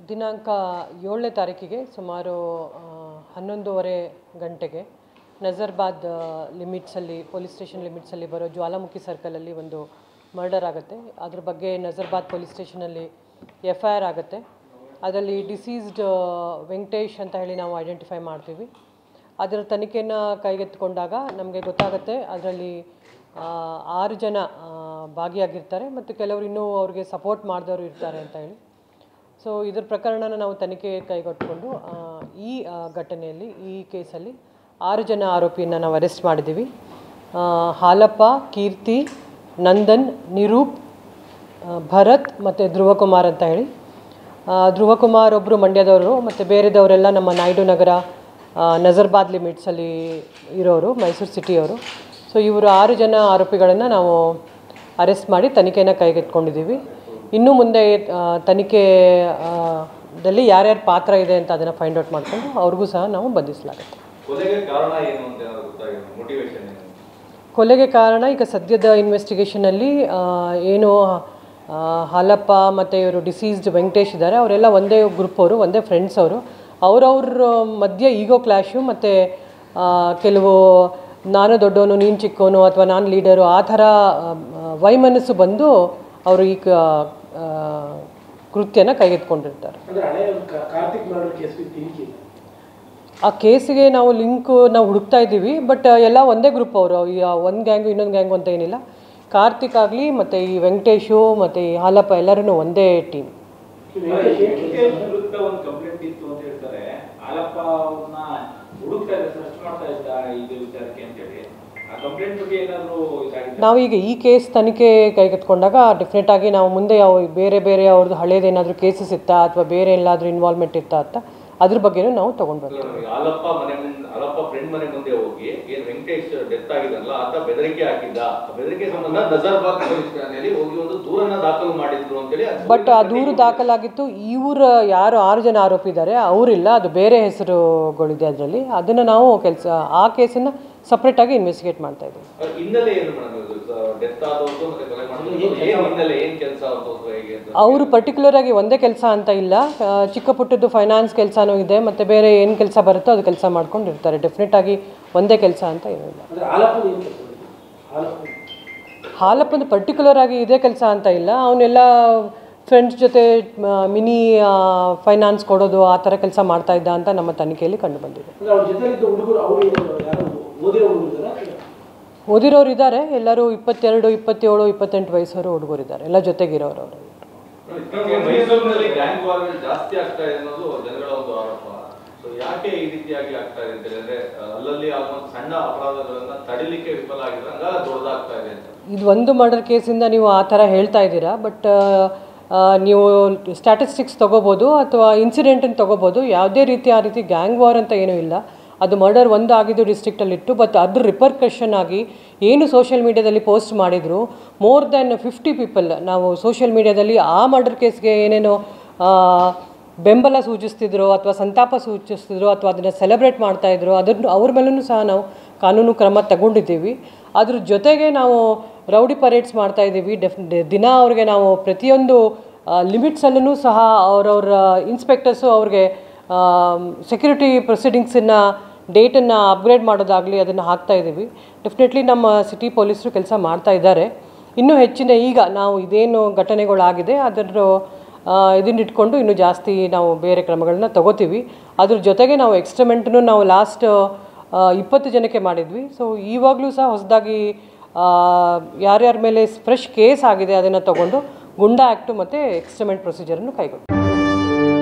ದಿನಾಂಕ 7ನೇ ತಾರೀಕಿಗೆ ಸುಮಾರು 11:30 ಗಂಟೆಗೆ ನಜರ್ಬಾದ್ ಲಿಮಿಟ್ಸಲ್ಲಿ ಪೊಲೀಸ್ ಸ್ಟೇಷನ್ ಲಿಮಿಟ್ಸಲ್ಲಿ ಬರೋ ಜ್ವಾಲಾಮುಖಿ ಸರ್ಕಲಲ್ಲಿ ಒಂದು ಮರ್ಡರ್ ಆಗುತ್ತೆ. ಅದ್ರ ಬಗ್ಗೆ ನಜರ್ಬಾದ್ ಪೊಲೀಸ್ ಸ್ಟೇಷನಲ್ಲಿ FIR ಆಗುತ್ತೆ. ಅದರಲ್ಲಿ ಡಿಸೀಸ್ಡ್ ವೆಂಕಟೇಶ್ ಅಂತ ಹೇಳಿ ನಾವು ಐಡೆಂಟಿಫೈ ಮಾಡ್ತೀವಿ. ಅದರ ತನಿಖೆಯನ್ನು ಕೈಗೆತ್ತಿಕೊಂಡಾಗ ನಮಗೆ ಗೊತ್ತಾಗುತ್ತೆ ಅದರಲ್ಲಿ 6 ಜನ ಭಾಗಿಯಾಗಿರ್ತಾರೆ ಮತ್ತು ಕೆಲವರು ಇನ್ನೂ ಅವ್ರಿಗೆ ಸಪೋರ್ಟ್ ಮಾಡಿದವರು ಇರ್ತಾರೆ ಅಂತ ಹೇಳಿ. ಸೊ ಇದ್ರ ಪ್ರಕರಣನ ನಾವು ತನಿಖೆ ಕೈಗೆತ್ತಿಕೊಂಡು ಈ ಘಟನೆಯಲ್ಲಿ ಈ ಕೇಸಲ್ಲಿ 6 ಜನ ಆರೋಪಿಯನ್ನು ನಾವು ಅರೆಸ್ಟ್ ಮಾಡಿದ್ದೀವಿ. ಹಾಲಪ್ಪ, ಕೀರ್ತಿ, ನಂದನ್, ನಿರೂಪ್, ಭರತ್ ಮತ್ತು ಧ್ರುವಕುಮಾರ್ ಅಂತ ಹೇಳಿ. ಧ್ರುವಕುಮಾರ್ ಒಬ್ಬರು ಮಂಡ್ಯದವರು ಮತ್ತು ಬೇರೆದವರೆಲ್ಲ ನಮ್ಮ ನಾಯ್ಡು ನಗರ ನಜರ್ಬಾದ್ ಲಿಮಿಟ್ಸಲ್ಲಿ ಇರೋರು, ಮೈಸೂರು ಸಿಟಿಯವರು. ಸೊ ಇವರು 6 ಜನ ಆರೋಪಿಗಳನ್ನು ನಾವು ಅರೆಸ್ಟ್ ಮಾಡಿ ತನಿಖೆಯನ್ನು ಕೈಗೆತ್ತಿಕೊಂಡಿದ್ದೀವಿ. ಇನ್ನು ಮುಂದೆ ತನಿಖೆಯಲ್ಲಿ ಯಾರ್ಯಾರ ಪಾತ್ರ ಇದೆ ಅಂತ ಅದನ್ನು ಫೈಂಡ್ ಔಟ್ ಮಾಡಿಕೊಂಡು ಅವ್ರಿಗೂ ಸಹ ನಾವು ಬಂಧಿಸಲಾಗುತ್ತೆ. ಕೊಲೆಗೆ ಕಾರಣ ಈಗ ಸದ್ಯದ ಇನ್ವೆಸ್ಟಿಗೇಷನಲ್ಲಿ ಏನು ಹಾಲಪ್ಪ ಮತ್ತು ಇವರು ಡಿಸೀಸ್ಡ್ ವೆಂಕಟೇಶ್ ಇದ್ದಾರೆ, ಅವರೆಲ್ಲ ಒಂದೇ ಗ್ರೂಪ್ ಅವರು, ಒಂದೇ ಫ್ರೆಂಡ್ಸ್ ಅವರು. ಅವ್ರವ್ರ ಮಧ್ಯೆ ಈಗೋ ಕ್ಲ್ಯಾಶು ಮತ್ತು ಕೆಲವು ನಾನು ದೊಡ್ಡವನು ನೀನು ಚಿಕ್ಕವನು ಅಥವಾ ನಾನು ಲೀಡರು ಆ ಥರ ವೈಮನಸ್ಸು ಬಂದು ಅವರು ಈ ಕೃತ್ಯನ ಕೈಗೆತ್ತಿಕೊಂಡಿರ್ತಾರೆ. ಆ ಕೇಸಿಗೆ ನಾವು ನಾವು ಹುಡುಕ್ತಾ ಇದ್ದೀವಿ. ಬಟ್ ಎಲ್ಲ ಒಂದೇ ಗ್ರೂಪ್ ಅವರು, ಒಂದು ಗ್ಯಾಂಗು ಇನ್ನೊಂದು ಗ್ಯಾಂಗು ಅಂತ ಏನಿಲ್ಲ. ಕಾರ್ತಿಕ್ ಆಗಲಿ ಮತ್ತು ಈ ವೆಂಕಟೇಶು ಮತ್ತು ಈ ಹಾಲಪ್ಪ ಎಲ್ಲರೂ ಒಂದೇ ಟೀಮ್. ನಾವೀಗ ಈ ಕೇಸ್ ತನಿಖೆ ಕೈಗೆತ್ತಿಕೊಂಡಾಗ ಡೆಫಿನೆಟಾಗಿ ನಾವು ಮುಂದೆ ಬೇರೆ ಅವ್ರದ್ದು ಹಳೇದೇನಾದರೂ ಕೇಸಸ್ ಇತ್ತಾ ಅಥವಾ ಬೇರೆ ಎಲ್ಲಾದರೂ ಇನ್ವಾಲ್ವ್ಮೆಂಟ್ ಇತ್ತಾ ಅಂತ ಅದ್ರ ಬಗ್ಗೆನೂ ನಾವು ತೊಗೊಂಡು ಬರ್ತೀವಿ. ಬಟ್ ಆ ದೂರು ದಾಖಲಾಗಿತ್ತು. ಇವರು ಯಾರು 6 ಜನ ಆರೋಪಿ ಇದ್ದಾರೆ ಅವರಿಲ್ಲ, ಅದು ಬೇರೆ ಹೆಸರುಗಳಿದೆ ಅದರಲ್ಲಿ. ಅದನ್ನು ನಾವು ಆ ಕೇಸನ್ನು ಸಪ್ರೇಟಾಗಿ ಇನ್ವೆಸ್ಟಿಗೇಟ್ ಮಾಡ್ತಾ ಇದ್ದೀವಿ. ಅವರು ಪರ್ಟಿಕ್ಯುಲರ್ ಆಗಿ ಒಂದೇ ಕೆಲಸ ಅಂತ ಇಲ್ಲ, ಚಿಕ್ಕ ಪುಟ್ಟದ್ದು ಫೈನಾನ್ಸ್ ಕೆಲಸನೂ ಇದೆ ಮತ್ತು ಬೇರೆ ಏನು ಕೆಲಸ ಬರುತ್ತೋ ಅದು ಕೆಲಸ ಮಾಡ್ಕೊಂಡಿರ್ತಾರೆ. ಡೆಫಿನೆಟ್ ಆಗಿ ಒಂದೇ ಕೆಲಸ ಅಂತ ಏನಿಲ್ಲ. ಹಾಲಪ್ಪಂದು ಪರ್ಟಿಕ್ಯುಲರ್ ಆಗಿ ಇದೇ ಕೆಲಸ ಅಂತ ಇಲ್ಲ, ಅವನ್ನೆಲ್ಲ ಫ್ರೆಂಡ್ಸ್ ಜೊತೆ ಮಿನಿ ಫೈನಾನ್ಸ್ ಕೊಡೋದು ಆ ಥರ ಕೆಲಸ ಮಾಡ್ತಾ ಇದ್ದ ಅಂತ ನಮ್ಮ ತನಿಖೆಯಲ್ಲಿ ಕಂಡು ಬಂದಿದೆ. ಓದಿರೋರು ಇದ್ದಾರೆ, ಎಲ್ಲರೂ 22, 27, 28 ವಯಸ್ಸವರು ಹುಡುಗರಿದ್ದಾರೆ, ಎಲ್ಲ ಜೊತೆಗಿರೋರು ಅವರು. ಇದು ಒಂದು ಮರ್ಡರ್ ಕೇಸಿಂದ ನೀವು ಆ ಥರ ಹೇಳ್ತಾ ಇದ್ದೀರಾ. ಬಟ್ ನೀವು ಸ್ಟ್ಯಾಟಿಸ್ಟಿಕ್ಸ್ ತೊಗೋಬೋದು ಅಥವಾ ಇನ್ಸಿಡೆಂಟನ್ನು ತೊಗೋಬೋದು. ಯಾವುದೇ ರೀತಿ ಆ ರೀತಿ ಗ್ಯಾಂಗ್ ವಾರ್ ಅಂತ ಏನೂ ಇಲ್ಲ. ಅದು ಮರ್ಡರ್ ಒಂದು ಆಗಿದ್ದು ಡಿಸ್ಟ್ರಿಕ್ಟಲ್ಲಿತ್ತು. ಬಟ್ ಅದ್ರ ರಿಪರ್ಕಷನ್ ಆಗಿ ಏನು ಸೋಷಿಯಲ್ ಮೀಡಿಯಾದಲ್ಲಿ ಪೋಸ್ಟ್ ಮಾಡಿದರು, ಮೋರ್ ದ್ಯಾನ್ 50 ಪೀಪಲ್ ನಾವು ಸೋಷಿಯಲ್ ಮೀಡಿಯಾದಲ್ಲಿ ಆ ಮರ್ಡರ್ ಕೇಸ್ಗೆ ಏನೇನೋ ಬೆಂಬಲ ಸೂಚಿಸ್ತಿದ್ರು ಅಥವಾ ಸಂತಾಪ ಸೂಚಿಸ್ತಿದ್ರು ಅಥವಾ ಅದನ್ನು ಸೆಲೆಬ್ರೇಟ್ ಮಾಡ್ತಾಯಿದ್ರು, ಅವ್ರ ಮೇಲೂ ಸಹ ನಾವು ಕಾನೂನು ಕ್ರಮ ತಗೊಂಡಿದ್ದೀವಿ. ಅದ್ರ ಜೊತೆಗೆ ನಾವು ರೌಡಿ ಪರೇಡ್ಸ್ ಮಾಡ್ತಾಯಿದ್ದೀವಿ. ದಿನ ಅವ್ರಿಗೆ ನಾವು ಪ್ರತಿಯೊಂದು ಲಿಮಿಟ್ಸಲ್ಲೂ ಸಹ ಅವರವ್ರ ಇನ್ಸ್ಪೆಕ್ಟರ್ಸು ಅವ್ರಿಗೆ ಸೆಕ್ಯೂರಿಟಿ ಪ್ರೊಸೀಡಿಂಗ್ಸನ್ನು ಡೇಟನ್ನು ಅಪ್ಗ್ರೇಡ್ ಮಾಡೋದಾಗಲಿ ಅದನ್ನು ಹಾಕ್ತಾಯಿದ್ದೀವಿ. ಡೆಫಿನೆಟ್ಲಿ ನಮ್ಮ ಸಿಟಿ ಪೊಲೀಸರು ಕೆಲಸ ಮಾಡ್ತಾ ಇದ್ದಾರೆ. ಇನ್ನೂ ಹೆಚ್ಚಿನ ಈಗ ನಾವು ಇದೇನು ಘಟನೆಗಳಾಗಿದೆ ಅದರ ಇದನ್ನಿಟ್ಕೊಂಡು ಇನ್ನೂ ಜಾಸ್ತಿ ನಾವು ಬೇರೆ ಕ್ರಮಗಳನ್ನ ತಗೋತೀವಿ. ಅದ್ರ ಜೊತೆಗೆ ನಾವು ಎಕ್ಸ್ಟ್ರಿಮೆಂಟನ್ನು ನಾವು ಲಾಸ್ಟ್ 20 ಜನಕ್ಕೆ ಮಾಡಿದ್ವಿ. ಸೊ ಇವಾಗಲೂ ಸಹ ಹೊಸದಾಗಿ ಯಾರ್ಯಾರ ಮೇಲೆ ಫ್ರೆಶ್ ಕೇಸ್ ಆಗಿದೆ ಅದನ್ನು ತಗೊಂಡು ಗುಂಡಾ ಆ್ಯಕ್ಟು ಮತ್ತು ಎಕ್ಸ್ಟ್ರಿಮೆಂಟ್ ಪ್ರೊಸೀಜರನ್ನು ಕೈಗೊಳ್ತೀವಿ.